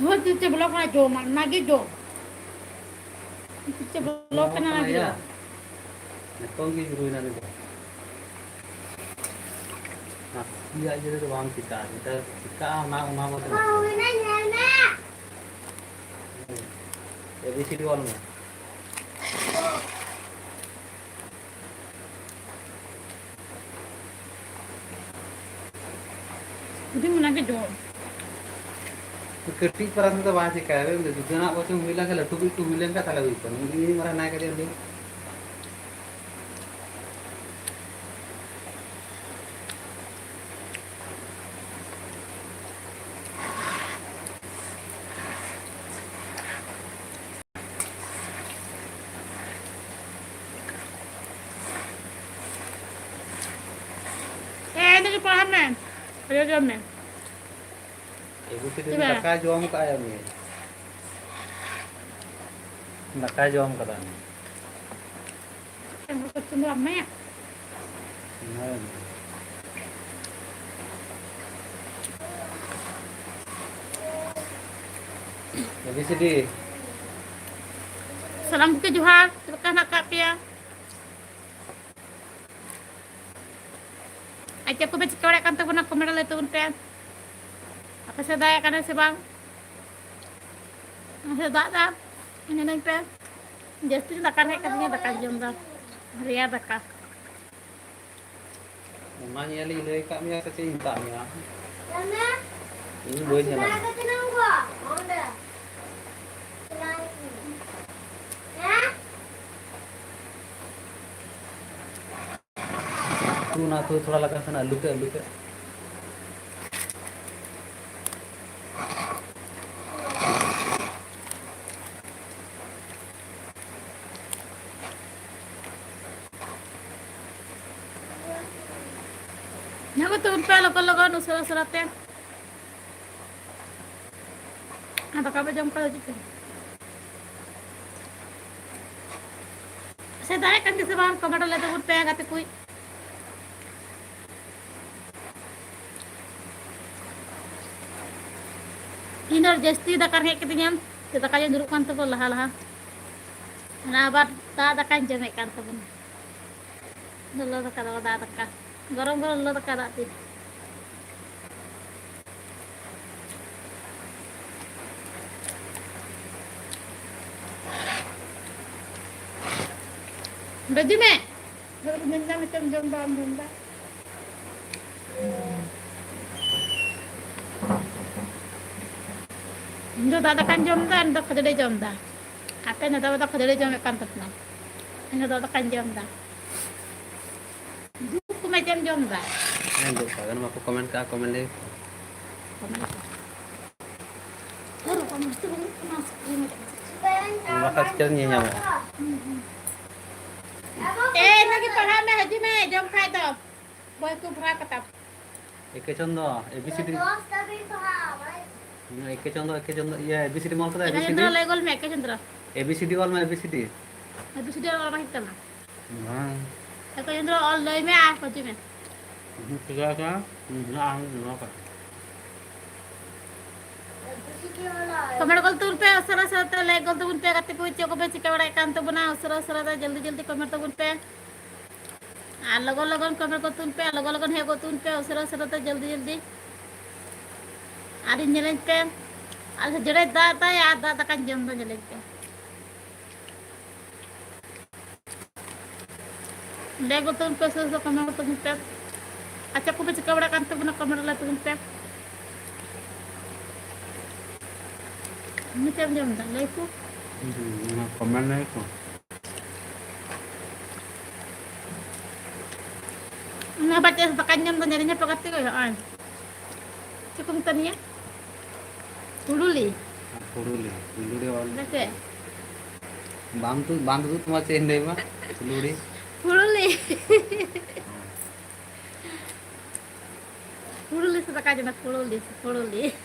वो तुझे ब्लॉक ना जो नागी जो तुझे ब्लॉक ना नागी जो Netong ki juru ina nego. Nah, iya aja tuh bang kita ma tuh. Mau nanya na. Ya di sini wal mah. उधर में नागी जो Ketik peran tuh bahasa kayak udah juga nak bocong bilang kalau tuh bilang kata lagi kan ini marah naik aja dia. ini ke paham men ayo jam men Ibu sih taka jom kayak nih. Taka jom kata nih. yang ketemu lama ya Nah. Jadi sedih. salam ke Johar terkah nak kap ya aja aku baca korek kan tuh nak kamera le tuh pen apa sedaya kan si bang sedaya ini nih pen jadi takkan katanya takkan jom dah ria takkan Mamanya lagi kami ya kecinta ya. Nana. Ini boynya lah. Nana tenang gua. Mau dah. Tenang. Ya. तू ना तो थोड़ा लगा था ना आलू के Naku tuh pen lo nusra seraten apa kabar jam kalau gitu sedaya kan di bang kamera le tuh pen kata kui Inor jasti dakar kayak ketinggian kita kayak duduk kan tuh lah nah bar tak kan jamek kan tuh dulu tak ada gorong lo tak ada ti baju me baru minta macam jomba Indo dada kan jomda, indo kadere jomda. Apa nih dada kadere jom kan tetna. Indo dada kan jomda. Duku macam jomda. Nanti kan aku komen deh. Taruh kamu tuh masuk ini. Maka kecilnya nyawa. Lagi paham me haji me jom khai to. Boy ku phra katap. Eke condo, ABCD. Dos tapi paham. Eke condo, ya ABCD mal kata Ini ABCD. Chandra legol me ke Chandra. ABCD wal mah ABCD. Habis dia orang mahit na. Nah, Ke Chandra all loy me ah haji me. tiga ka? Nah, apa? Comment कल तुम पे असरा असरा like कल तुम पे कते कोई choco पे चिका बड़ा काम तो बना असरा असरा जल्दी जल्दी कमेंट तुम पे अलग अलग कमेंट को तुम पे अलग अलग है को तुम पे असरा असरा जल्दी जल्दी आदि जलें पे आज जड़े दाता या दाता का जम तो जलें पे लाइक को तुम पे असरा कमेंट तुम पे अच्छा को पे चिका बड़ा काम तो बना कमेंट ला तुम पे Ini jam tak leku. Komen itu. Nah baca setakan jam jadinya pakai tiga ya an. Cukup tanya. Pululi. Pululi wal. Baca. Bantu tuh cuma cendai mah. Pululi. Pululi setakan jam pululi.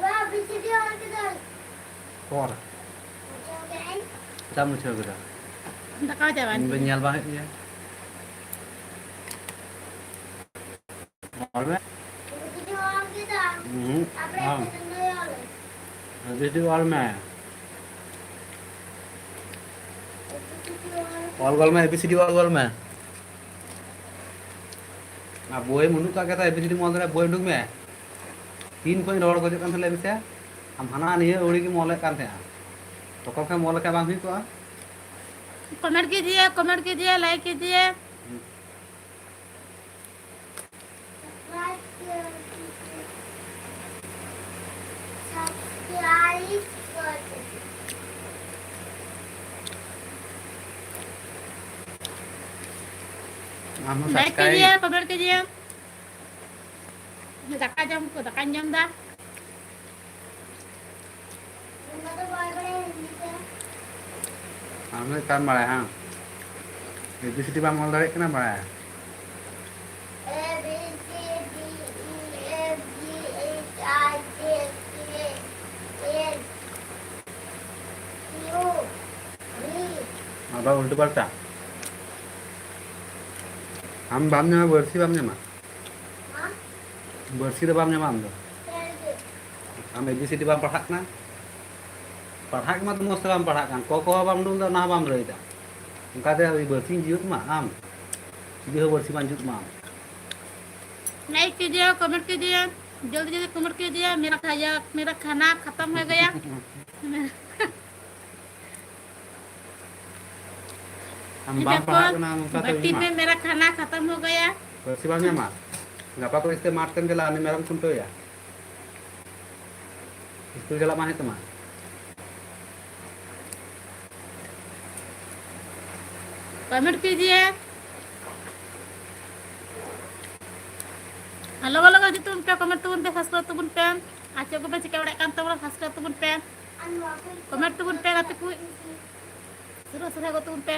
Habis dia orang kita. Kor. Kita mau coba kita. Tak kau jalan. Benyal banget ya. Albe. Jadi orang kita. Apa yang kita ABCD all में ABCD all गोल में ABCD all गोल में अब बोए मुंडू का कहता ABCD mall रे बोए डुक में तीन कोई रोड को जकन थले बिसे हम हना नहीं उड़ी की मॉल कान थे तो कब के मॉल का बांग हुई को कमेंट कीजिए, लाइक कीजिए। हम लाइक कीजिए, कमेंट कीजिए। धक्का जम को धक्का जम दा हमने काम बड़ा हां ABCD बांग मॉल दाड़े कना बड़ा अब उल्टा पलटा हम बाम ने बरसी बाम ने बरसी द बाम ने हम दो हम ABCD बाम पढ़ाक ना पढ़ाक मत मस्त बाम पढ़ाक kan ko बाम dum da na बाम रही था उनका दे बरसी जीत मा आम सीधे बरसी बाम जीत मा लाइक कीजिए, कमेंट कीजिए, जल्दी जल्दी कमेंट कीजिए। मेरा खाना खत्म हो गया। हम बाम पढ़ाक ना उनका तो भट्टी में मेरा खाना खत्म हो गया। बरसी बाम ने मा गपा को इसते मारतन के लाने मेरम कुंटो या स्कूल चला माने तमा कमेंट कीजिए। हेलो हेलो गाइस, तुम पे कमेंट तुम पे सब्सक्राइब तुम पे आचे को पे चिका बड़ा काम तो सब्सक्राइब तुम पे कमेंट तुम पे गाते को सुरो सुरो को तुम पे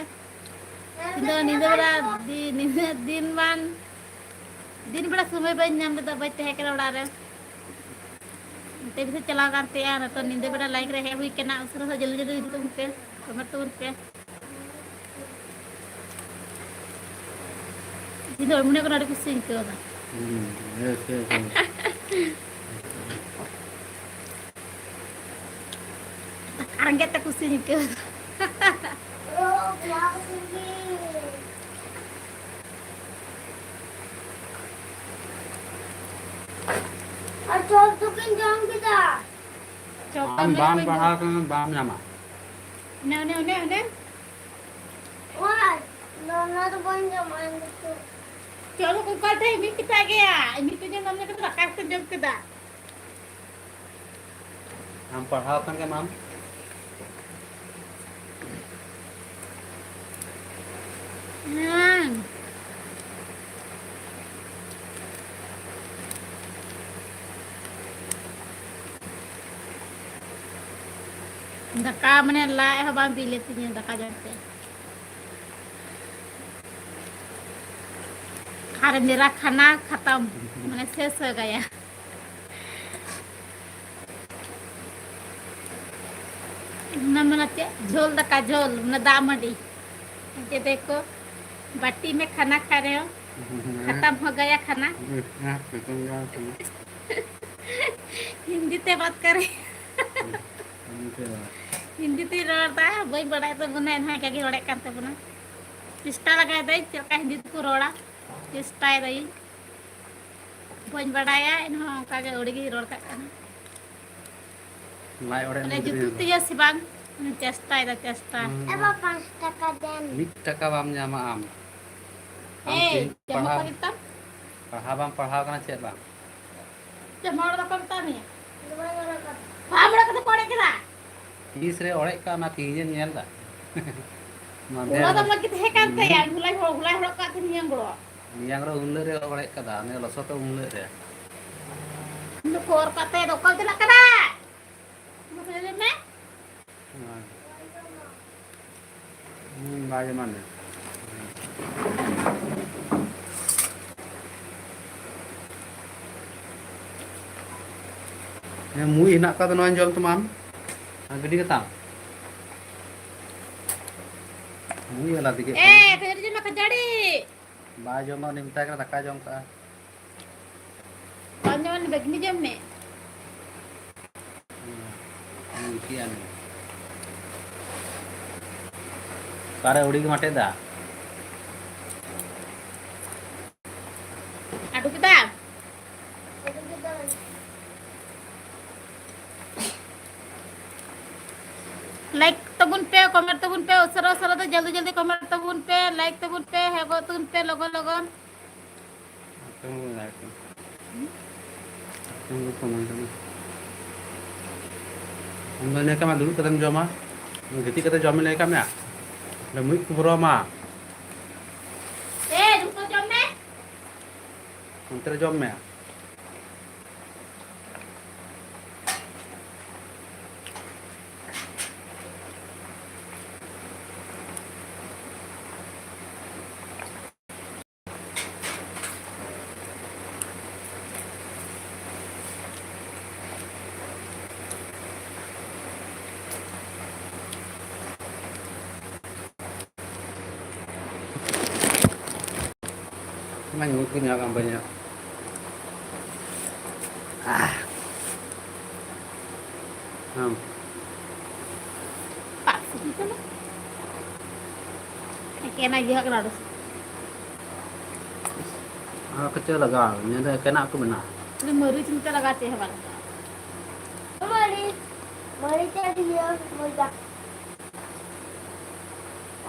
नींद बड़ा दिन बड़ा समय बन नाम लेदा बजते है के बड़ा रे ते भी चला करते हैं ना तो नींद बड़ा लाइक रहे हुई के ना सुरो से जल्दी जल्दी तुम पे कमेंट तुम पे इधर मुने को नाड़ी कुछ सिंह के होता yes Sekarang kita kusini ke. Acol tu kan jam kita. हम बाम पढ़ाक बाम नमा Ne. Wah, nona tu kan jam itu. Kalau kau kata ini kita gaya, ini tu je namanya kita rakas tu jam kita. हम पढ़ाओ kan के माम Nah. धक्का मैंने लाए हैं बाम पी लेती हैं धक्का जानते हैं अरे मेरा खाना खत्म मैंने शेष हो गया न मैंने झोल धक्का झोल मैंने दाम मडी ये देखो बाटी में खाना खा रहे हो खत्म हो गया खाना हिंदी ते बात करें हिंदी ते रोड़ा वही बड़ा तो बुना है क्या कि रोड़े करते बुना चेष्टा लगाए दे चलका हिंदी को रोड़ा चेष्टा है दई वही बढ़ाया इन्हों का के उड़गी रोड़ का करना लाई ओड़े अरे जुती या सिबांग चेष्टा है चेष्टा Apa 5 taka dan? निक टका बाम न्यामा आम ए जमा पढ़ा पड़ता पढ़ा बाम पढ़ाओ कना चेत बाम जमा वाला पड़ता नहीं Dua orang kat. हमरा के तो पड़े के ना तीस रे ओड़े का ना तीन नेल दा माने उला तो लगे थे कांते यार हुलाई हो का थे नियम गड़ो नियांग रो उल्ले रे ओड़े का दा ने लसो तो उल्ले रे नु कोर पाते दो कल दिला करा मतलब में बाजे माने ने मुई हिना का तो नोन जल तमाम गडी कता मुई वाला दिके ए फिर जी मैं खजड़ी बाजो मा निमता का धक्का जम का पंजवन बेगनी जम में Ikian. Kare udah mate dah. Aduh kita. Jadi kita like तबुन पे कमेंट तबुन पे उसरा उसरा तो जल्दी जल्दी कमेंट तबुन पे लाइक तबुन पे है गो तुन पे लगन लगन Tunggu lagi. Tunggu teman-teman. Ambilnya kama dulu kata joma. Ngerti kata joma nih kama ya. Lemui kubro ma. रुको जम में Antara joma ya. Emang mungkin ya kampanye. pak gitu loh kayak lagi hak harus Kecil lagi, nyata kena aku benar. ini meri cinta लगाते हैं वाला मरी चाहिए मुर्गा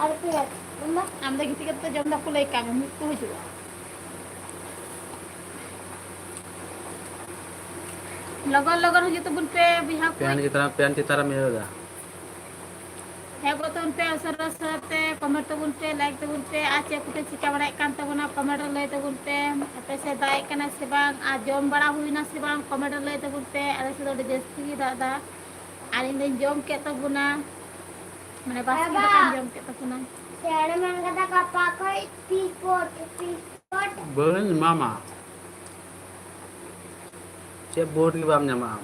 और फिर मम्मा আমরা গিয়ে থেকে জম দা ফুলাই কামে মুক্ত হইছিল लगन लगन हो तो बुन पे बिहा Pian citara merah. है गो तो उन पे असर असरते कमेंट तो बुन पे लाइक तो बुन पे आचे कुटे चिका बड़ा कान तो बना कमेंट ले तो बुन पे अपे से दाई कना से बांग आ जम बड़ा हुई ना से बांग कमेंट ले तो बुन पे अरे से तो जस्ती दादा आनी दिन जम के तो बुना माने बास के तो जम के तो बुना शेर मन कता कपा कोई पीपोट Beuh mama. Siap board ki bam nyama am.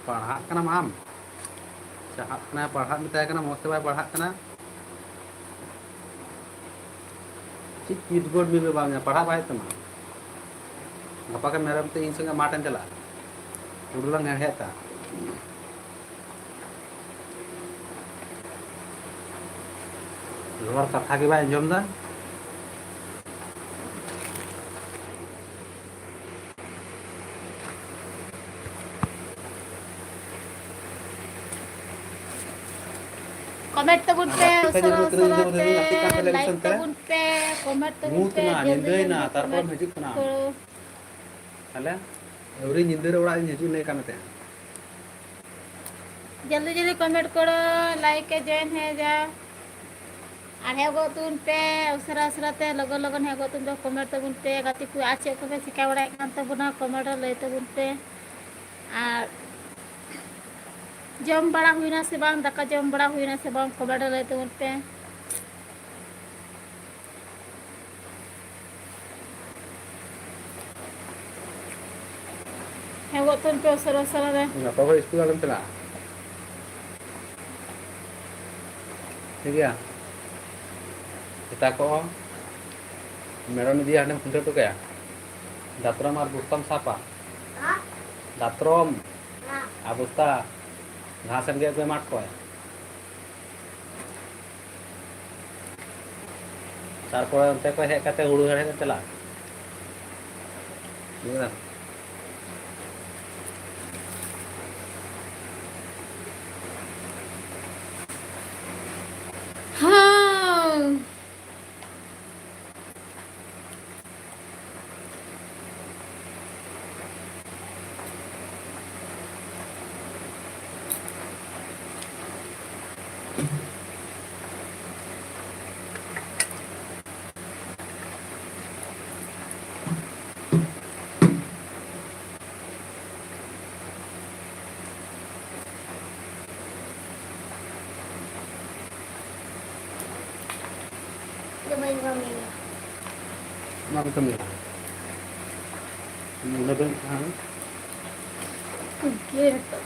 Parhat kana mam. Sahat kana parhat mitay kana moste bay parhat kana. Cik kid board mi bam nya parhat bay tama. Apa kan meram te in senga matan jala. Udulang ngan heta. Luar katha ki bay jom da. Comment तो बुन पे Kita असर jadi terus असरते nantikan television like तो teh. बुन पे comment तो बुन Mut पे na nyindai na tarpon hijik na. Ala, every nyindai orang ini hijik naik kami teh. जल्दी जल्दी कमेंट करो लाइक के जॉइन है जा और है गो तुन पे उसरा उसराते लगन लगन है गो तुम जो कमेंट तो बुन पे गाती को आचे को पे सिका बड़ा कान तो बुना कमेंट ले तो बुन पे और जम बड़ा हुई ना से बांग दका जम बड़ा हुई ना से बांग कमेंट ले तो बुन पे है गो तुन पे उसरा उसराते Ngapa kau school alam telah? ठीक है kita kok meron dia ada punta tuh kayak datrom ar bustam sapa हाँ datrom हाँ abusta घासन के पे मार को है तारপরে অন্তে কই হে কাতে উড়ু হেড়ে তেলা বুঝলা हाँ ये बन गई Kenapa itu mir? Udah ben, gitu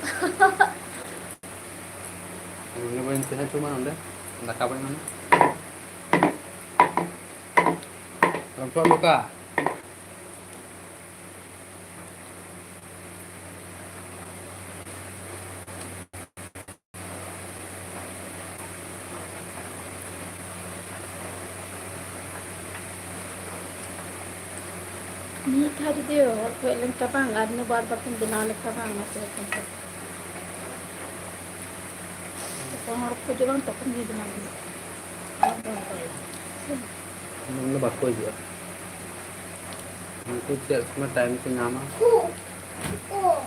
udah ben saya cuma udah, nak apa mana? Perempuan buka. Ini tadi dia, aku lengkap banget, nu baru batin bina lengkap banget tu. Kalau harus kerja bang, tak pergi bina bina. Nó bật coi gì ạ? Tôi chạy mà time cái nama. Oh,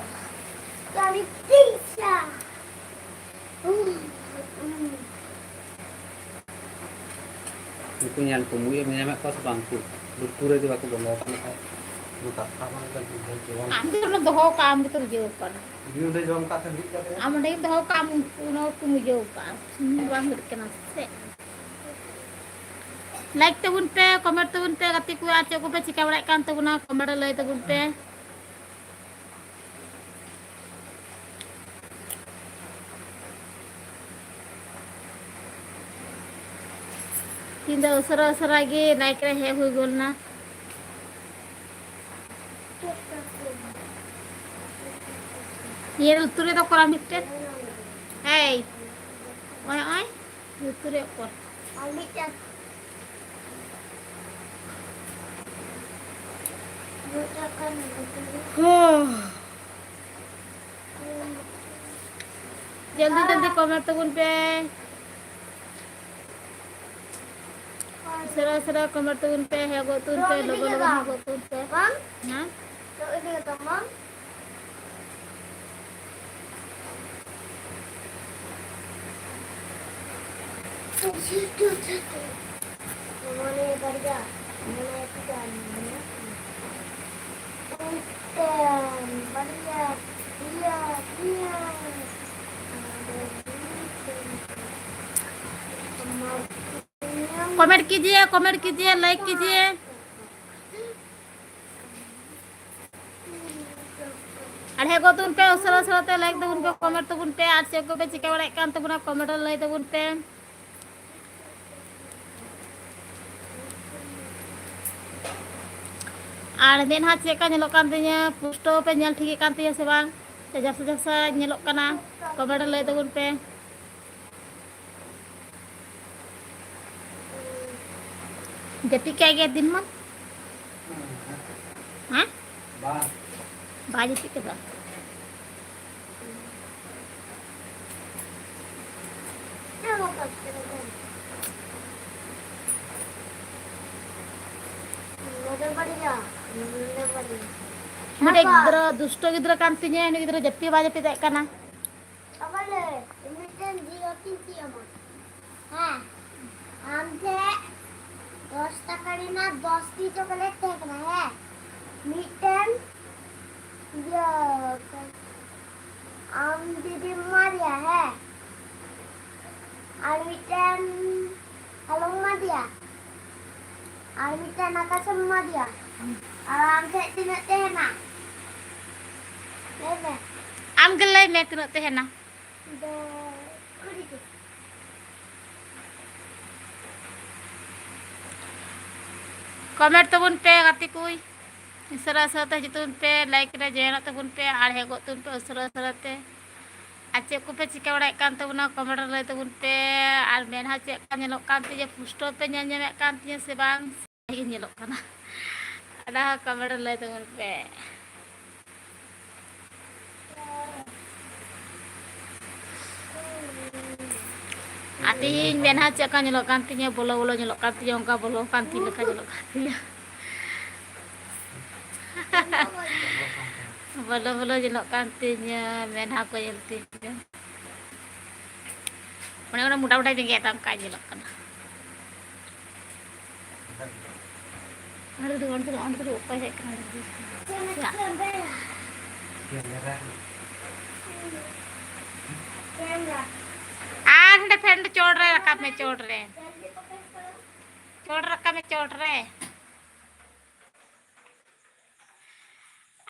dari pizza. Itu yang kumui yang nyamak kau sebangku. Lutur itu aku bongkar kan. Lu tak apa kan jual. Ambil na doho kam gitu jauh kan. Dia udah jual kat sendiri katanya. Ambil doho kam puno kumujauh kan. Bang berkena se. Like tabun pe, comment tabun pe, kati ku ace ko pe cika balik kan tabun na comment like tabun pe. Tinda usara ge like re he hui gol na. Ye luture to kora mitte. Hey. Oi. Luture kor. Ambil dah. Bukan. जल्दी comment तगुन पे सरा comment तगुन पे है गो तुन पे लोगो है गो तुन पे Bang, हां tu ini kata bang. Situ. Mana kerja? Mana kerja? Kerja. Iya. Comment कीजिए लाइक कीजिए अरे गो तुन पे उसरा ते लाइक तबुन पे कमेंट तबुन पे आज से को पे चिका बड़ा कान तबुना कमेंट लाई तबुन पे और दिन हाथ चेका ñelok kan tinya pusto pe ñal ठीक kan tinya se bang jasa ñelok kana comment लाई तबुन पे जति क्या गया दिन में हाँ बाजी ठीक है मरे गिद्रा दुष्ट गिद्रा कांतिnya ini गिद्रा जति बाजे पे देखना apa le ini kan dia tinggi amat हमसे 10 টাকা না 10 টি চকলেট দেখনা হ্যাঁ মিটেন দিয়া আম দিদি মারিয়া হ্যাঁ আর মিটেন হ্যালো মারিয়া আর মিটেন আকাশ মারিয়া আর আমसे তিনতে তেনা লেবে am gelai me tino tehena de kuri comment तबुन पे गति कोई सरा सरा जितुन पे लाइक रे जेना तबुन पे आड़ हे गोतुन पे सरा ते आचे को पे चिका बड़ा कान तबुना कमेंट लाई तबुन पे आर मेनहा चे का ñelok kan ti je पुष्टो पे ñame kan ti se bang ही ñelok kana ada कमेंट लाई तबुन पे ating meनहा चे का ñelok kan ti bolo ñelok kan ti onka bolo kan ti leka ñelok kan ti bolo ñelok kan ti meनहा ko yelti mana mudah-mudahan tinggi tam ka ñelok kana ada dengan tu upay saya kana आज ने friend चोड़ रहे रखा में चोड़ रहे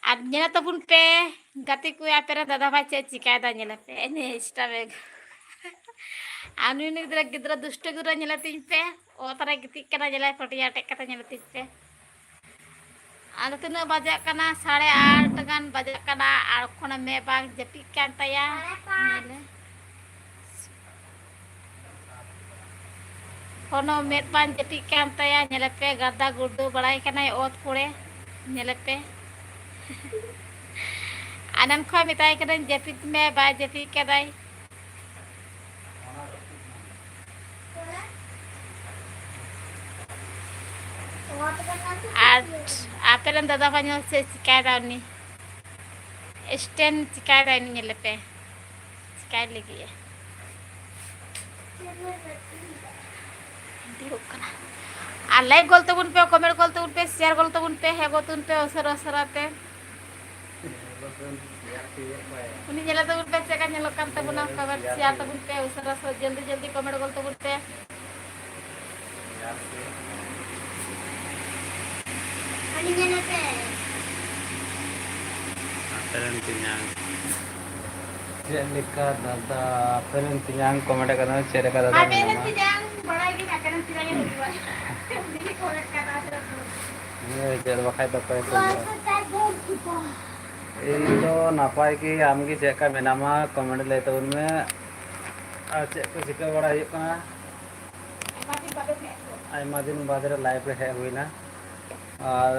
आज ᱧᱮᱞ तबुन पे गति को या पेरा दादा भाई चे चिकायदा ᱧᱮᱞ पे ने इंस्टा में आनु ने गिद्रा दुष्ट गिद्रा ᱧᱮᱞ तिन पे ओ तरा गिति कना ᱧᱮᱞ फटिया टेक कता ᱧᱮᱞ तिन पे आलो तना बजा कना 8:30 गान बजा कना आर खोना मे बाग जपि कान तया ᱧᱮᱞ कोनो मेट पान जपि कान तया ᱧᱮᱞ पे गदा गुड्डू बड़ाई कना ओत कोड़े Nyelek pe. Anan kho mitai kadan japit me ba japit kadai. At aperan dada kanyo se sikai dauni. Stand sikai dauni nyelek pe. Sikai lagi ya. Diuk kana. R like গলতে গুন পে কমেন্ট গলতে গুন pay share গলতে গুন pay হে গতুন pay অসরা অসরাতে উনি জেলা তো গুন পে চেকা নেলো কান্তে গুনা খবর শেয়ার তো গুন পে অসরা অসরা জলদি জলদি কমেন্ট গলতে গুন pay Ani jana pe. Aperen tinyang. Jelika dada aperen tinyang comment करना शेयर कर दada. aperen tinyang बड़ा की aperen tinyang हुआ दिली कमेंट करना ये जेल बखाई तो पे Kuasa tak kita. इनो नापाय की आमगी चेक का मेनामा कमेंट लेते उनमें चेक को चिका बड़ा ये कना आयमा दिन बाद रे लाइव रे है हुई ना और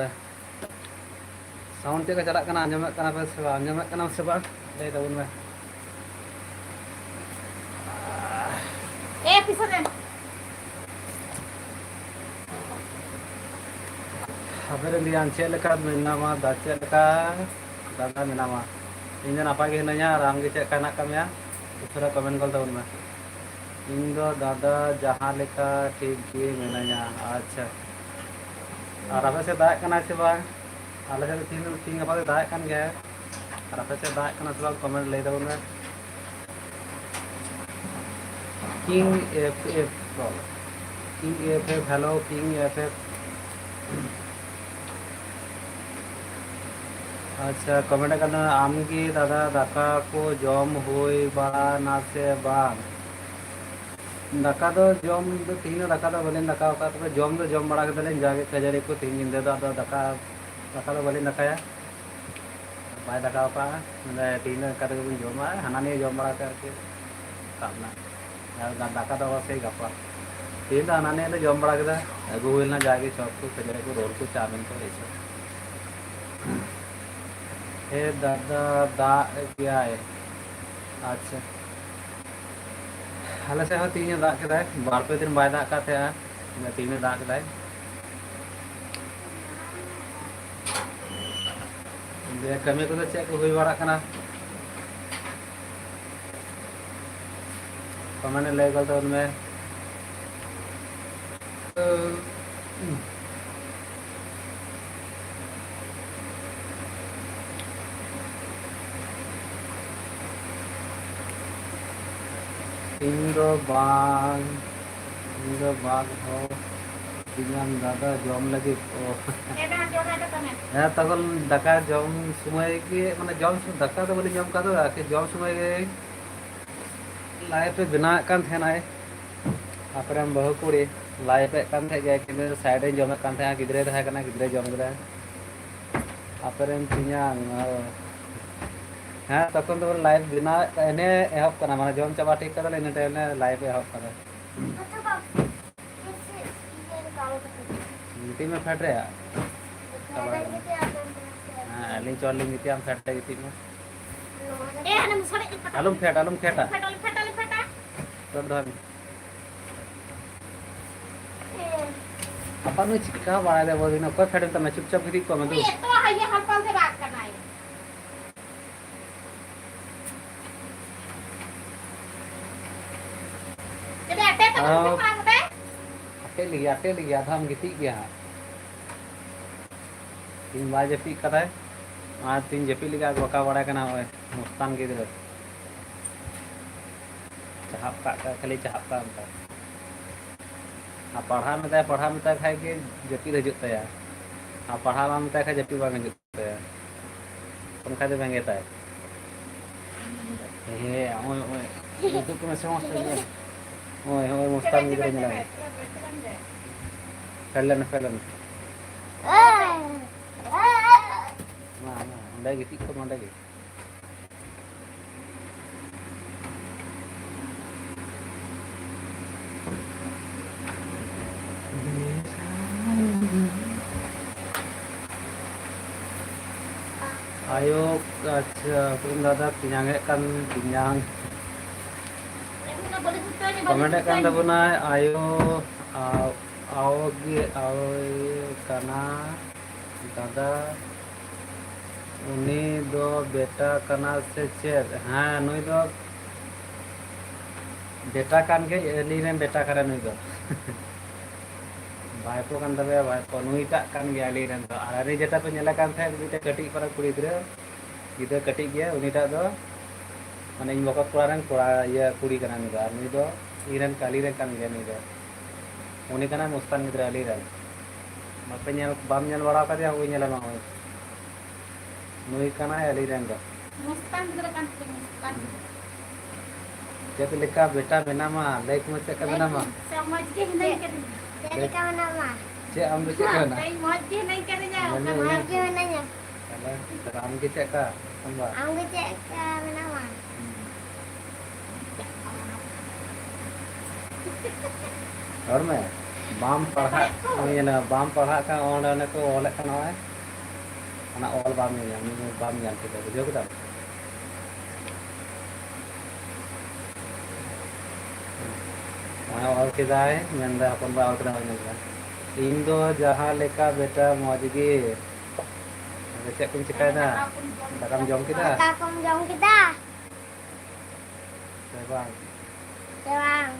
साउंड चेक चला कना अंजम कना पे से अंजम कना से बात लेते उनमें ए episode aperen dian celaka menama da celaka dada menama injo napa ge nanya ram ge cek kana kam ya usara komen kol tahun ma indo dada jahan leka ठीक ge menanya acha ar apa se daek kana se bang ala se tin apa se daek kan ge ar apa se daek kana se bang komen le tahun ma king ff hello king ff अच्छा comment करना आम की दादा दाका को जम होई बड़ा ना से बाग दाका तो जम तो तीन दाका तो बोले दाका का तो जम तो जम बड़ा के जाके खजरे को तीन दिन दे दादा दाका दाका तो बोले दाका या बाय दाका का मतलब तीन का तो जम है हना ने जम बड़ा करके कामना दाका तो वैसे ही गप्पा तीन हना ने तो जम बड़ा के गूगल ना जाके शॉप को खजरे को रोल को चामिन को ऐसा हे दादा दा क्या है अच्छा हाल से तीन दाग के बार पे दिन बाय दाग का तीन दाग के कमी को चेक हुई बड़ा कना कमेंट ले गल तो उनमें इंद्र बाग हो दिनाम दादा जम लगे हाँ तখন दाका जम समय के माने जम दाका तो बोले जम का तो आके जम समय के लाइफ पे बिना कान थे ना अपने बहु कुड़ी लाइफ पे कान थे गए कि मेरे साइड में जम कान थे गिदरे थे करना गिदरे जम गया अपने तियां हाँ तक तो लाइव बिना एने एहब करना माने जम चाबा ठीक कर लेने टाइम ने लाइव एहब कर नीति में फट रहा हां अली चोली नीति हम फट रही थी में ए हने मुसड़े आलम फेटा फटा तो धर अपन में चिका बाड़ा दे बोली ना कोई फेटे तो मैं चुपचाप गिरी को मैं दू ये तो है ये हर पल से बात करना है अकेले गया था हम गिती गया तीन बार जपी कदा है आज तीन जपी लिखा बका बड़ा करना है मुस्तान के इधर चाहप का खाली चाहप का अंतर पढ़ा में खाए के जपी हजूता है पढ़ा में खाए जपी बांग हजूता है तुम खाते भेंगेता है हे ओए ओए तो तुम्हें समझ ओए ओए मुस्तान की तरह मिला फैलन ना अंडा की ठीक तो अंडा की ayo pun dadah tinyangnya kan tinyang comment kan tabuna ayo aogi kana dadah uni do beta kana se chet ha nui do beta kan ge eli ren beta kara nui do भाईपो kan तबे भाईपो नुईटा kan गया ali ren do ar ani jeta pe nyela kan thae mite katik para kuri gidra katik gya unita do mane ᱤᱧ ᱵᱚᱠᱚᱛ ᱠᱚᱲᱟ ᱨᱮᱱ ᱠᱚᱲᱟ ᱤᱭᱟᱹ ᱠᱩᱲᱤ ᱠᱟᱱᱟ ᱱᱩᱭ ᱫᱚ ᱟᱨ ᱱᱩᱭ ᱫᱚ ᱤᱧᱨᱮᱱ ᱠᱟᱞᱤ ᱨᱮᱱ ᱠᱟᱱ ᱜᱮᱭᱟ ᱱᱩᱭ ᱫᱚ ᱩᱱᱤ ᱠᱟᱱᱟ ᱢᱩᱥᱛᱟᱱ ᱜᱤᱫᱽᱨᱟᱹ ᱟᱞᱤ ᱨᱮᱱ ᱵᱟᱯᱮ ᱧᱮᱞ ᱵᱟᱢ ᱧᱮᱞ ᱵᱟᱲᱟ ᱠᱟᱫᱮᱭᱟ ᱦᱳᱭ ᱧᱮᱞ ᱢᱟ ᱦᱳᱭ ᱱᱩᱭ ᱠᱟᱱᱟᱭ ᱟᱞᱤ ᱨᱮᱱ ᱫᱚ मुस्कान गिद्रा कान पे मुस्कान ᱪᱮᱫ ᱞᱮᱠᱟ ᱵᱮᱴᱟ ᱢᱮᱱᱟᱢᱟ ᱞᱟᱹᱭ ᱠᱚᱢ ᱪᱮᱫ ᱞᱮᱠᱟ ᱢᱮᱱᱟᱢᱟ समझ के नहीं कर Jadi kamu nama? ᱪᱮᱫ ᱟᱢ ᱫᱚ ᱪᱮᱫ ᱠᱟᱱᱟ नहीं मौज के नहीं कर जाओ Lagi mana nya? ᱛᱟᱦᱞᱮ ᱟᱢ ᱜᱮ ᱪᱮᱫ ᱞᱮᱠᱟ ᱟᱢᱵᱟ Anggu cek kamu nama? और मैं बाम पढ़ा ना बाम पढ़ा का ऑन को ऑल का ना है ना ऑल बाम नहीं है मैं बाम जानते थे बुझो कदा मैं ऑल के जाए मैं अपन बा ऑल कदा नहीं इन दो जहां लेका बेटा मौजगी चेक कुम चिकाय ना दाकam jom kita Kamu jom kita. bang Bang.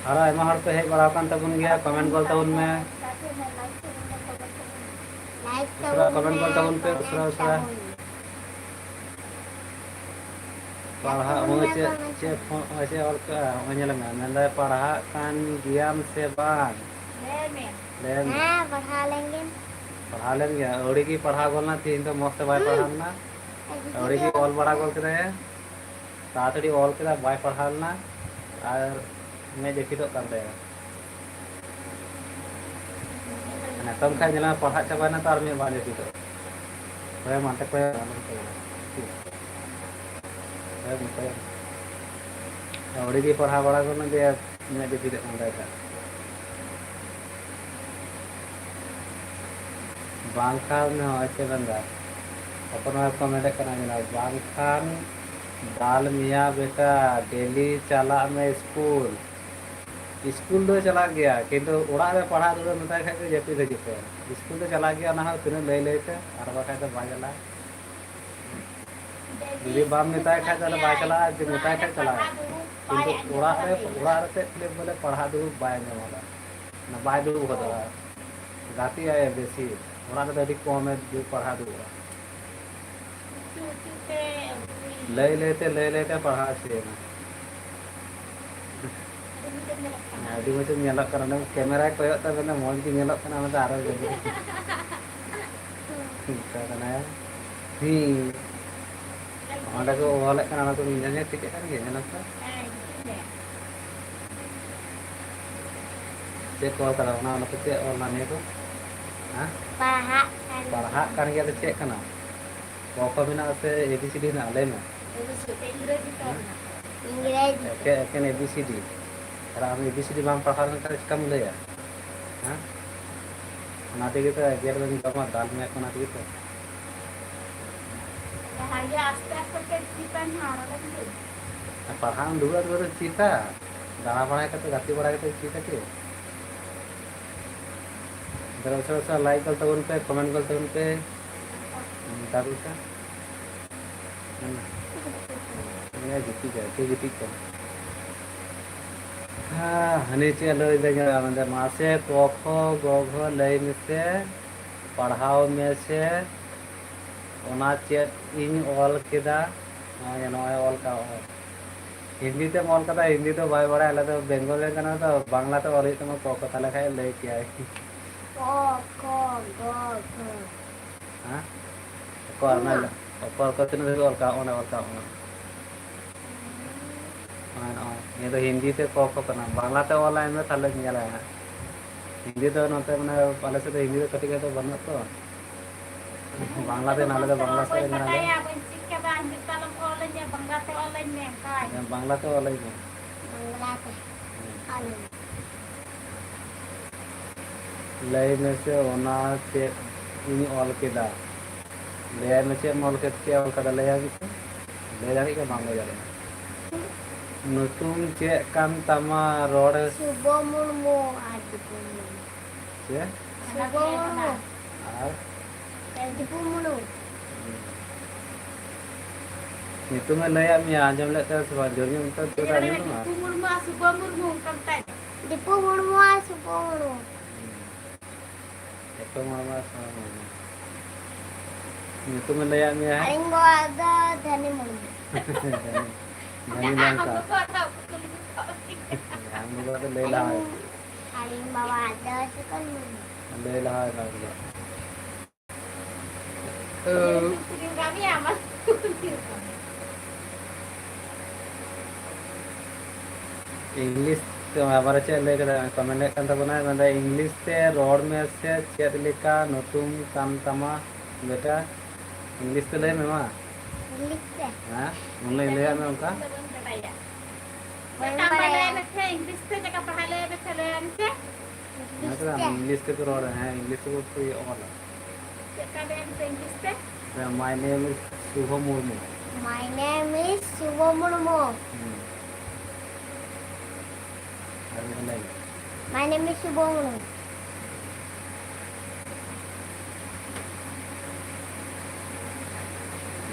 ara aima har pe hej bara kan tabun gaya comment gol tabun me Like Usra comment gol tabun pe usra पढ़ा चे और का nyala me nanda पढ़ा kan diam se bang len Nah, berhalangan. पढ़ा लेन गया औड़ी की पढ़ा गोलना तीन तो मस्त बाय पढ़ाना औड़ी की ऑल बड़ा गोल करे तातड़ी ऑल के बाय पढ़ाना और मैं देखी तो कर दे ना तब खाई जला पढ़ा चाबाना तार में बाले देखी तो वे मानते पे औड़ी की पढ़ा बड़ा गोलना दे मैं देखी तो कर दे बांखान में ऐसे बंदा अपन कमेंट करना मिला बांखान दाल मिया बेटा डेली चला में स्कूल स्कूल दो चला गया किंतु उड़ा में पढ़ा दो मता खाए तो जपी जपे स्कूल तो चला गया ना तीन लय लेते और बाखा तो बा चला यदि बाम मेताय खाए तो बा चला मेताय खाए चला किंतु उड़ा रे बोले पढ़ा दो बाय वाला ना बाय दो होता गाती आए बेसी उड़ा तो अधिक कम है जो पढ़ा दो ले लेते पढ़ा से अभी मुझे nyelok karena kamera koyok tapi na mau di nyelok karena mata arah jadi karena ya ada ko oleh karena tu minjanya tiket kan gitu nak cek kalau kalau na anak cek online itu ah parha kan kita cek kana kok mina se ABCD na lain na Inggredi. kan ABCD kalau हम ABCD balm पढ़ाने का कम ले या हाँ नाते के तो अगर दिन कमा दाल में को नाते के तो पढ़ान दूर दूर चीता दाना बनाए का तो गाती बड़ा के तो चीता के दरअसल लाइक करते उन पे कमेंट करते उन पे दारू का ये जीती का हाँ हनी चे लय देंगे मतलब मासे कोखो गोघो लय में से पढ़ाओ में से ओना चेत इन ऑल केदा या नो ऑल का हिंदी ते ऑल का हिंदी तो बाय बड़ा अलग तो बंगाल में करना तो बांग्ला तो और इतना कोको ताले खाए लय किया है हाँ कोर ना कोर को तीन ऑल का ये तो हिंदी से को करना बांग्ला तो ऑनलाइन में थाले निकला है हिंदी तो नोते माने पाले से तो हिंदी तो कटिक तो बन तो बांग्ला ते नाले तो बांग्ला से ना बांग्ला तो ऑनलाइन में आलू लय में से ओना चे इन ऑल के दा ले में से मॉल के ऑल का ले आ के ले जा के बांग ले जा नुतुम चे कान तमा रोड सुबह मुर्मू आज दीपू मुर्मू चे सुबह मुर्मू और दीपू मुर्मू नुतुम में ले आ मैं आजम लेते हैं सुबह जोरी में तो तेरा नहीं ना Dippu Murmu, Subah Murmu, kantai. Deepu Murmu आज सुबह Murmu itu mama sama itu में ले आ मैं है अरिंगो आदा धनी मुर्मू नहीं लंका हम लोग तो ले ला है अरिंग बाबा आदा चिकन मुर्मू ले ला है ना Kirim kami amat. इंग्लिश तो हमारे चले कमेंट करता बना मतलब इंग्लिश से रोड में से चेत लिखा नतुम काम तमा बेटा इंग्लिश तो ले मैं माँ इंग्लिश से हाँ उन ले मैं उनका Inggris tu cakap pahala berkalian je. मतलब इंग्लिश के तो रोड है इंग्लिश को कोई और Kalian Inggris tu. My name is Shubham Murmu my name is सुबह मुर्मू माय नेम इज सुबह मुर्मू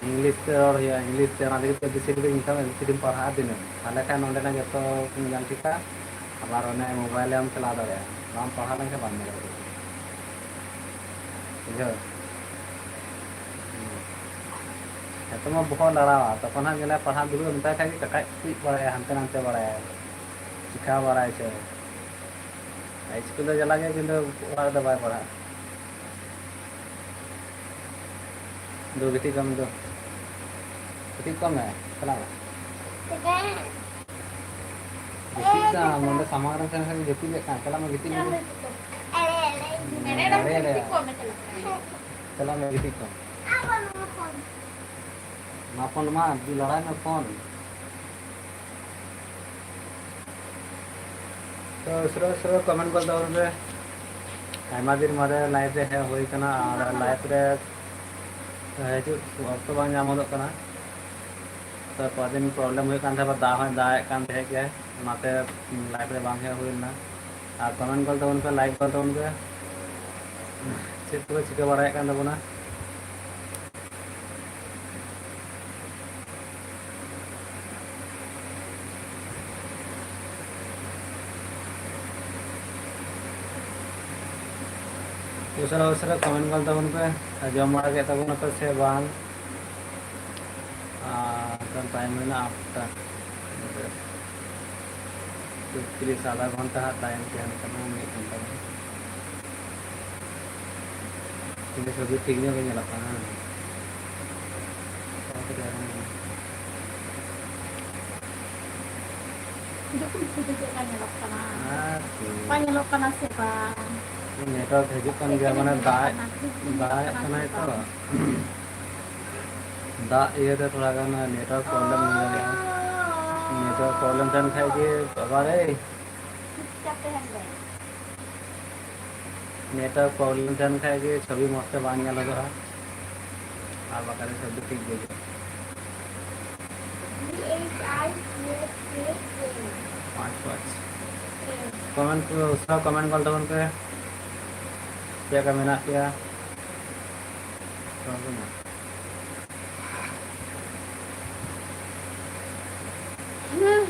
इंग्लिश ते और या इंग्लिश ते ना देखते बेसिकली इनका बेसिकली पढ़ा देने हाले का नोंडे ना जतो जान ठीका आबार ओने मोबाइल हम चला दरे हम पढ़ा लेके बंद कर दे बुझो तो मैं बहुत लड़ा तो पना गेला पढ़ा दुरु उनता का कि कका कुछ बड़ा हमते नाते बड़ा है सिखा बड़ा है स्कूल चला गया किंतु ओरा दबाय पढ़ा दो गति कम दो गति कम है चला तो क्या गति का मतलब समारोह से गति ले का चला मैं गति में अरे चला मैं गति कम apa nama phone ना फोन मां दी लड़ाई में फोन तो सरो सरो कमेंट कर दो रे आयमा दिन मारे लाइव रे है होई कना और लाइव रे जो वक्त बांग नामोदो कना तो पदिन प्रॉब्लम हुई कान था दा कान थे क्या माते लाइव रे बांग है हुई ना और कमेंट कर दो उनको लाइक कर दो उनको चेक को चिका बड़ा कान दबना उसरा उसरा कमेंट कर दो उनको जम बड़ा के तब उनको से बांग kan time na after तो प्लीज आधा घंटा टाइम के करना नहीं घंटा ini सभी ठीक नहीं होगा लगता है Panyelok kana siapa? नेटवर्क हिजुक kan गया माने दाय कना है तो दा ये तो थोड़ा गाना नेटवर्क प्रॉब्लम हो गया नेटवर्क प्रॉब्लम जन खाए कि बाबा रे नेटवर्क प्रॉब्लम जन खाए कि छवि मस्त बांग लगा है और बता रहे सब ठीक हो गया 5 कमेंट को उसका कमेंट कर दो उनको क्या कमेंट किया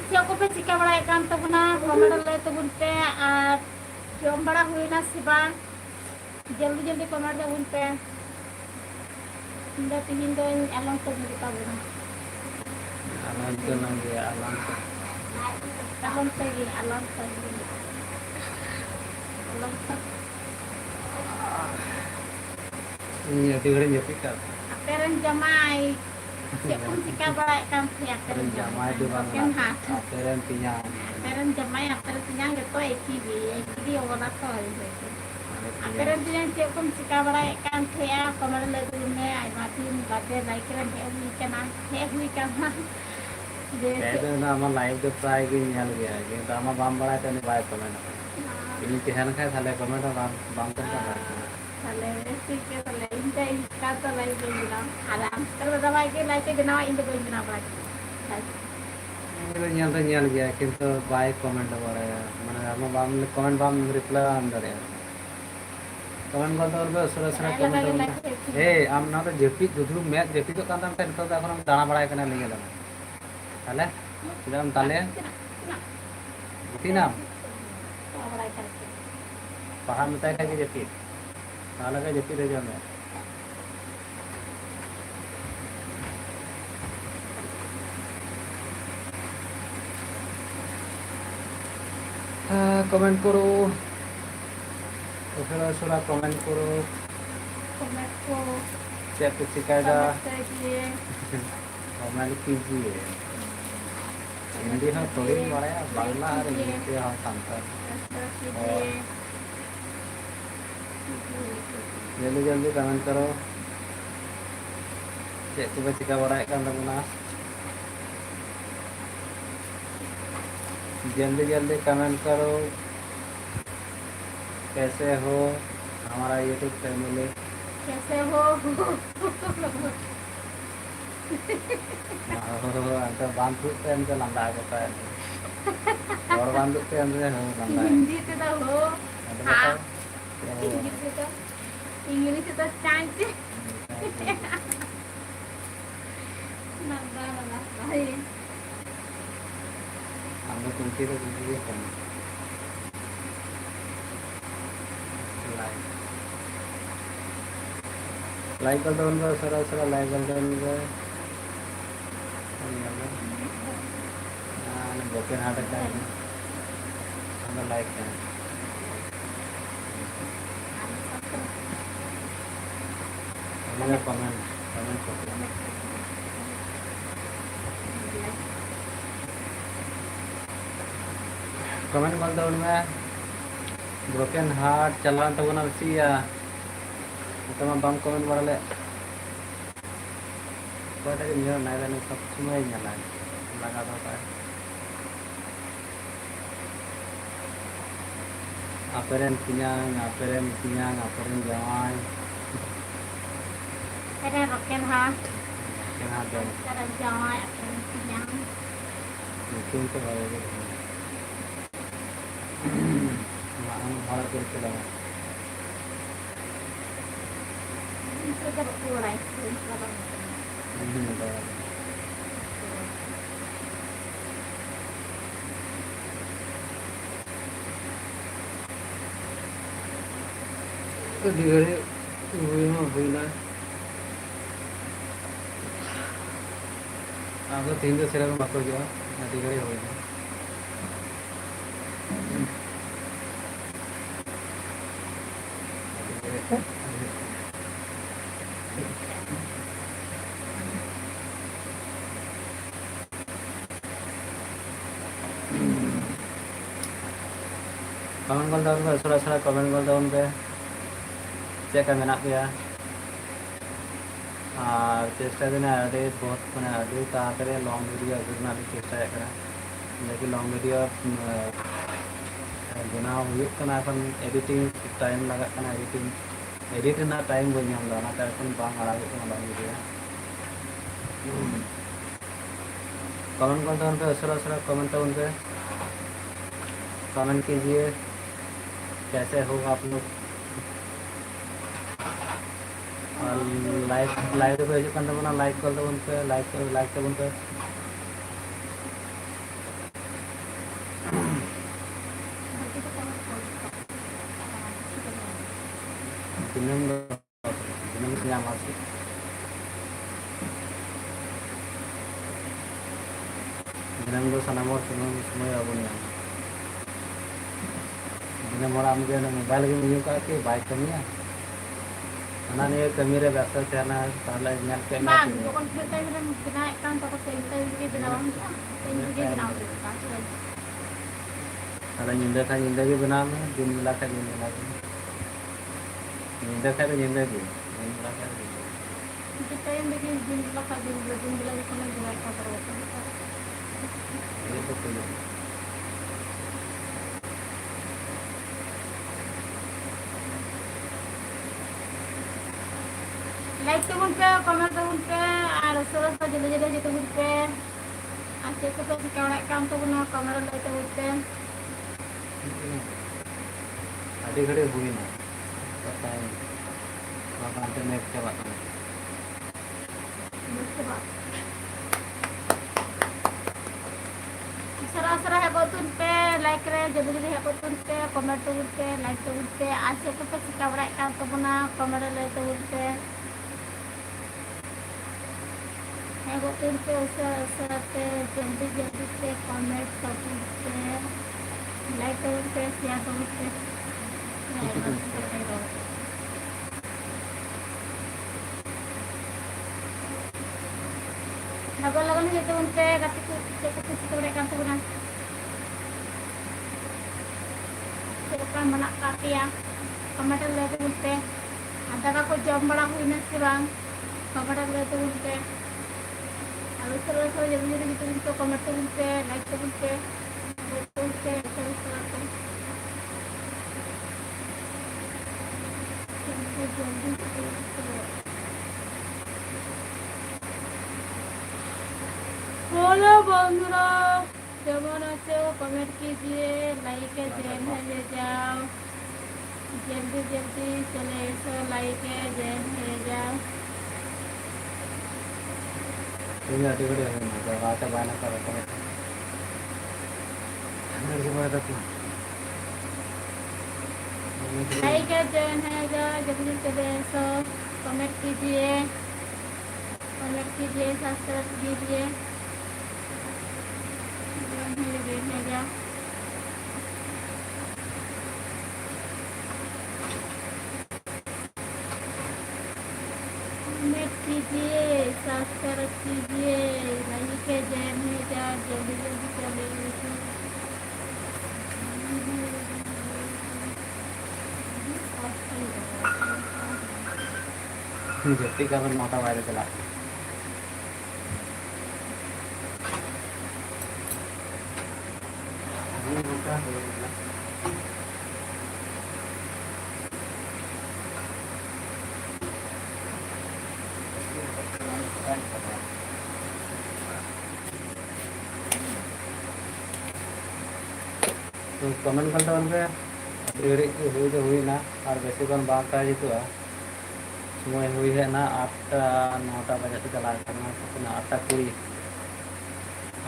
Siapa pe cika bala ikan tabuna, komentar le tabun pe, jom bala huina siba, jaldi komentar tabun pe, hinda tihindo alam tabun kita buna, alam tu nanti alam ini hati orang jadi kan Aperen jamai, siapa cika bala ikan siap aperen jamai di mana aperen tinyang Aperen jamai, aperen tinyang itu ekidi orang koi. Aperen tinyang siapa cika bala ikan siap, komentar le tabun me, ay mati bade like keren hui kana, hui kana. कहते ना आमा live तो प्राय के ᱧᱮᱞ गया किंतु आमा बाम बड़ा तने बाय कमेंट ᱤᱧ ᱛᱟᱦᱮᱱ ᱠᱷᱟᱡ ᱛᱟᱦᱞᱮ ᱠᱚᱢᱮᱱᱴ ᱦᱚᱸ ᱵᱟᱢ comment Sale, sí que sale. Inte iskata like ke bina. Alam. Kalau damai ke like bina, inte koi bina pala. ᱧᱮᱞ ᱫᱚ ᱧᱮᱞ ᱜᱮᱭᱟ ᱠᱤᱱᱛᱩ ᱵᱟᱭ ᱠᱚᱢᱮᱱᱴ ᱵᱟᱲᱟᱭᱟ ᱢᱟᱱᱮ ᱟᱢ ᱵᱟᱢ ᱠᱚᱢᱮᱱᱴ ᱵᱟᱢ ᱨᱤᱯᱞᱟᱭ ᱵᱟᱢ ᱫᱟᱲᱮᱭᱟᱜᱼᱟ कमेंट कर दो और बस सरा कमेंट ए आम ना तो जेपी दुधु मैच जेपी तो कांता पे तो এখন দানা বাড়ায় কেন লিগে দাও তাহলে কিরাম তাহলে কিনা পাহাড় মতাই খাই যেপি তাহলে কে যেপি রে যাবে कमेंट करो उसरा उसरा कमेंट करो Comment ko. चेक कुछ सिखाएगा Comment kijiye. कमेंट कीजिए हिंदी हम थोड़ी बड़ा है बांग्ला और इंग्लिश हम संतर Kijiye. जल्दी जल्दी कमेंट करो चेक को चिका बड़ा है kan तबना जल्दी जल्दी कमेंट करो कैसे हो हमारा यूट्यूब फैमिली Kaise ho? अंत बांधु पे अंत लंबा होता है और बांधु पे अंत लंबा है Hindi kita ho. अंत Ha? बताओ English kita. English kita cantik. Nanda nanda. Hai. हम लोग कुंती तो कुंती भी कम लाइक कर दो उनको सरा सरा लाइक कर दो उनको बोके नाटक का हम लाइक करें कमेंट कमेंट करो कमेंट कर दो उनमें ब्रोकन हार्ट चला तो बना सिया तो मैं बम कमेंट बड़ा ले कोई तक नहीं ना जाने सब समय ही लगा होता है अपरेन पिnyang jawai Ada roken ha. kena ada Ada jawai akan kenyang. mungkin तो है हम भाड़ा करके लगा Itu dah mulai. तो धीरे हुई ना हुई ना आगे तीन जो सिरा को मत करो धीरे हुई ना कमेंट कर दो उनको थोड़ा कमेंट कर दो उनपे चेक है मेना गया और चेष्टा दिन अभी बहुत मैंने अभी ताकरे लॉन्ग वीडियो अभी ना भी चेष्टा करा लेकिन लॉन्ग वीडियो बनाव हुई करना अपन एडिटिंग टाइम लगा करना एडिट ना टाइम बनी हम लोग ना तो अपन बांग आड़ा के करना लॉन्ग वीडियो कमेंट कर दो उनपे थोड़ा कमेंट तो उनपे कमेंट कीजिए कैसे हो आप लोग और लाइक तो भेज कर दो लाइक कर दो उन पे लाइक कर उन पे दिनम से masih दिनम दो सनामोर semua ya bun ya दिनम orang mungkin mobile के न्यू का के बाइक कमी है ना नहीं कमी रे व्यस्त थे ना ताले nyal ke na Bang, bukan kita yang dinaikkan toko kita ini binawan ini binawan kita. ada nyinda भी बना में दिन मिला का दिन मिला nyinda का भी nyinda भी दिन मिला का Kita yang bikin jumlah kali jumlah itu kan dinaikkan terus. ये तो कोई लाइक तबन पे कमेंट तबन पे और सरस जल्दी जल्दी जो तबन पे और चेक पे चिका बड़ा काम तबन कमेंट लाइक तबन पे आधी घड़ी हुई ना पता है वहाँ पे नेट के बात में सरस सरस है तुन पे लाइक रे जल्दी जल्दी है तुन पे कमेंट तबन पे लाइक तबन पे और चेक पे चिका बड़ा काम तबन कमेंट लाइक तबन पे है तुन पे उससे जल्दी जल्दी से कमेंट तबन पे लाइक तबन पे शेयर तबन पे लगन लगन है तुन पे गाती को चेक पे चिका बड़ा काम तबन Silakan mana ya kemarin lihat unte ada aku jam bड़ा हुई ना से बांग कमेंट लिhat unte lalu terus jadi gitu unte comment unte like unte terus बोलो बंधुरा केमन आछो कमेंट कीजिए लाइक जैन है जाओ जल्दी जल्दी चले एसो लाइक जैन है जाओ तुम्हें आधी घड़ी हुई ना जब आते बाना करो कमेंट अंदर से बात अपना लाइक जैन है जाओ जल्दी चले एसो कमेंट कीजिए सब्सक्राइब कीजिए कीजिए सब्सक्राइब कीजिए लाइक जैन है जा जल्दी जल्दी चले जल्दी का मोटा वायरल चला तो कमेंट करता उनके अड़ी हुई ना और बेसी कौन बात का हिजुआ समय हुई है ना 8-9 बजे से चला करना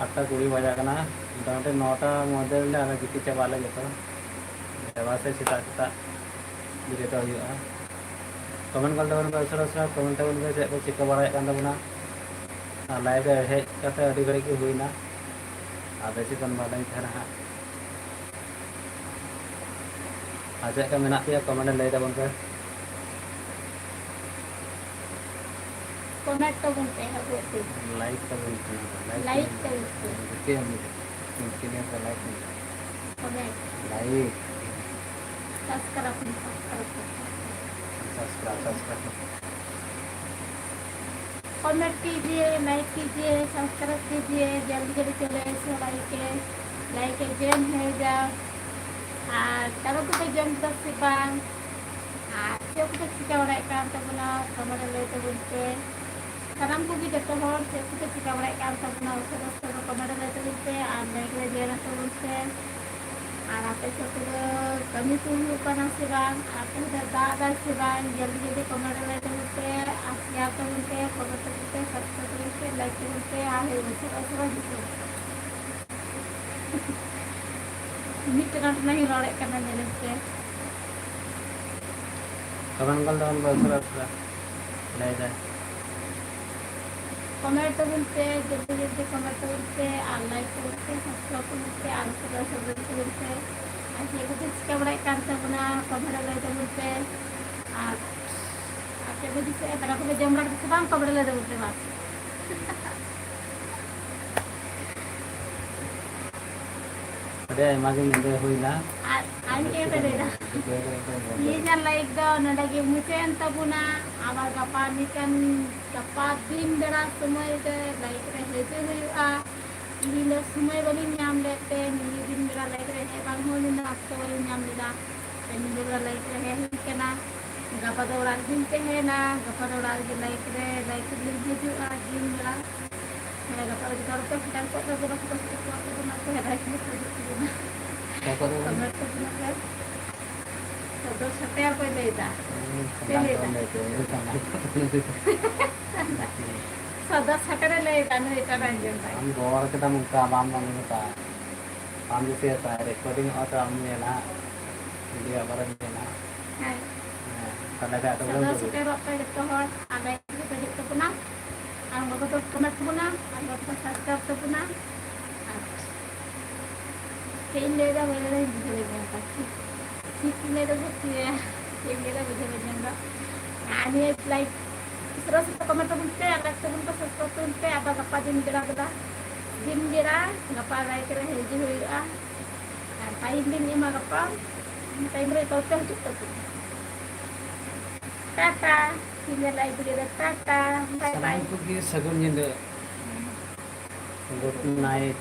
8:20 बजा करना मोटामुटी 9टा मध्य गिटी चाबाले जो चाबा से सेता सेता बिरेता हुआ कमेंट करता उनके उसरा उसरा कमेंट उनके चेक को चिका बड़ा तबना लाइव हेज करते अड़ी घड़ी की हुई ना और बेसी कौन बाला हाँ आज का मेना पे कमेंट लय तबन पे कमेंट तो बोलते हैं लाइक तबन लाइक तो के हम के लिए तो like comment like subscribe comment कीजिए लाइक कीजिए सब्सक्राइब कीजिए जल्दी जल्दी चले ऐसे लाइक जैन है जा kalau kita jam tersibang siapa kita cika orang ikan tabuna kamar lele tabunte sekarang kugi jatuh hor siapa kita cika orang ikan tabuna terus terus kamar lele tabunte naik lagi anak tabunte apa siapa kami tunggu panas sibang apa udah dah sibang jल्दी जल्दी kamar lele tabunte siapa tabunte kamar tabunte subscribe tabunte like tabunte ahli usah gitu ini terang नहीं रोड़े करना मेरे से comment कर दो उनको उसरा उसरा ले जाए कमेंट तो बोलते जल्दी जल्दी कमेंट तो बोलते लाइक तो बोलते सब्सक्राइब तो बोलते सब बोलते ऐसे कुछ इसका बड़ा काम था बना कमेंट ले तो बोलते आपके वजह से तरह को जम रहा है बांग कमेंट ले तो बोलते बात अरे इमाजिन इंदे हुई ना आंटी पेरेरा ये जन लाइक दो नडगे मुचेन तबुना आबार गपा निकन गपा दिन बेड़ा समय दे लाइक रे हेजे हुआ ᱤᱧ समय ᱵᱟᱹᱞᱤᱧ ᱧᱟᱢ ᱞᱮᱫ ᱛᱮ ᱧᱤᱫᱟᱹ ᱵᱮᱲᱟ ᱞᱟᱭᱤᱴ ᱨᱮ ᱦᱮᱡ ᱵᱟᱝ ᱦᱩᱭ ᱞᱮᱱᱟ, ᱚᱠᱛᱚ ᱵᱟᱹᱞᱤᱧ ᱧᱟᱢ ᱞᱮᱫᱟ, ᱧᱤᱫᱟᱹ ᱵᱮᱲᱟ ᱞᱟᱭᱤᱴ ᱨᱮ ᱦᱮᱡ ᱦᱩᱭ ᱠᱟᱱᱟ। ᱜᱟᱯᱟ ᱫᱚ ᱚᱲᱟᱜ ᱨᱮᱜᱤᱧ ᱛᱟᱦᱮᱱᱟ, ᱜᱟᱯᱟ ᱫᱚ ᱚᱲᱟᱜ ᱨᱮᱜᱮ ᱞᱟᱭᱤᱴ ᱨᱮᱞᱤᱧ ᱦᱤᱡᱩᱜᱼᱟ ᱫᱤᱱ ᱵᱮᱲᱟ। ᱜᱟᱯᱟ ᱫᱚ ᱡᱚᱛᱚ ᱦᱚᱲ ᱯᱮ ᱥᱮᱴᱮᱨ ᱠᱚᱜ ᱛᱟᱵᱚᱱᱟ, ᱯᱷᱚᱴᱳ ᱥᱴᱮᱴ ᱠᱚᱣᱟ ᱛᱟᱵᱚᱱᱟ ᱯᱮ, ᱞᱟᱭᱤᱴ ᱨᱮ ᱦᱤᱡᱩᱜ ᱛᱟᱵᱚᱱᱟ। ᱚᱠᱚᱭ ᱠᱚᱫᱚ ᱵᱚᱱ ᱠᱚᱢᱮᱱᱴ ᱛᱟᱵᱚᱱᱟ ᱯᱮ, ᱯᱷᱚᱴᱳ ᱥᱮᱴᱮᱨ ᱯᱮ ᱞᱟᱹᱭᱫᱟ। ᱥᱚᱫᱚᱨ ᱥᱮᱴᱮᱨᱮ ᱞᱟᱹᱭᱫᱟ, ᱱᱩᱭ ᱮᱴᱟᱜ ᱟᱸᱡᱚᱢ ᱫᱟᱭ। हम गौर के दम का बाम बाम होता हम जैसे होता है रिकॉर्डिंग होता हम ये ना वीडियो बारे में ना ᱦᱮᱸ तले का तो बोल ᱥᱚᱫᱚᱨ दो ᱥᱮᱴᱮᱨᱚᱜ ᱯᱮ ᱡᱚᱛᱚ ᱦᱚᱲ, ᱟᱨ ᱞᱟᱭᱤᱴ ᱨᱮ ᱦᱤᱡᱩᱜ ᱛᱟᱵᱚᱱᱟ, ᱟᱨ ᱵᱟᱠᱚ ᱫᱚ ᱠᱚᱢᱮᱱᱴ ᱛᱟᱵᱚᱱᱟ, ᱟᱨ ᱵᱟᱠᱚ ᱥᱟᱵᱥᱠᱨᱟᱭᱤᱵ ᱛᱟᱵᱚᱱᱟ। ᱟᱨ ᱪᱮᱫ ᱤᱧ ᱞᱟᱹᱭᱫᱟ ᱵᱟᱹᱧ ᱵᱩᱡᱷᱟᱹᱣ ᱧᱟᱢ ᱮᱫᱟ, ᱴᱷᱤᱠ ᱤᱧ ᱞᱟᱹᱭᱫᱟ ᱥᱮ ᱪᱮᱫ ᱤᱧ ᱞᱟᱹᱭᱫᱟ ᱵᱩᱡᱷᱟᱹᱣ ᱵᱟᱹᱧ ᱧᱟᱢ ᱮᱫᱟ। ᱟᱨ ᱱᱤᱭᱟᱹ ᱞᱟᱭᱤᱠ ᱩᱥᱟᱹᱨᱟ ᱩᱥᱟᱹᱨᱟ ᱠᱚᱢᱮᱱᱴ ᱛᱟᱵᱚᱱ ᱯᱮ, ᱟᱨ ᱞᱟᱭᱤᱠ ᱛᱟᱵᱚᱱ ᱯᱮ, ᱥᱟᱵᱥᱠᱨᱟᱭᱤᱵ ᱛᱟᱵᱚᱱ ᱯᱮ। ᱟᱵᱟᱨ ᱜᱟᱯᱟ ᱫᱤᱱ ᱵᱮᱲᱟ ᱜᱟᱯᱟ ᱞᱟᱭᱤᱴ ᱨᱮ ᱦᱤᱡᱩᱜ ᱦᱩᱭᱩᱜᱼᱟ, ᱟᱨ ᱴᱟᱭᱤᱢ ᱞᱤᱧ ᱮᱢᱟ ᱜᱟᱯᱟ, ᱴᱟᱭᱤम ᱨᱮ ᱡᱚᱛᱚ ᱯᱮ ᱦᱤᱡᱩᱜ ᱛᱟᱵᱚᱱᱟ। टाटा, ᱤᱧᱟᱹᱜ ᱞᱟइव वीडियो रे टाटा, बाय बाय। सलाम को की सगुन निंदा गुड नाइट।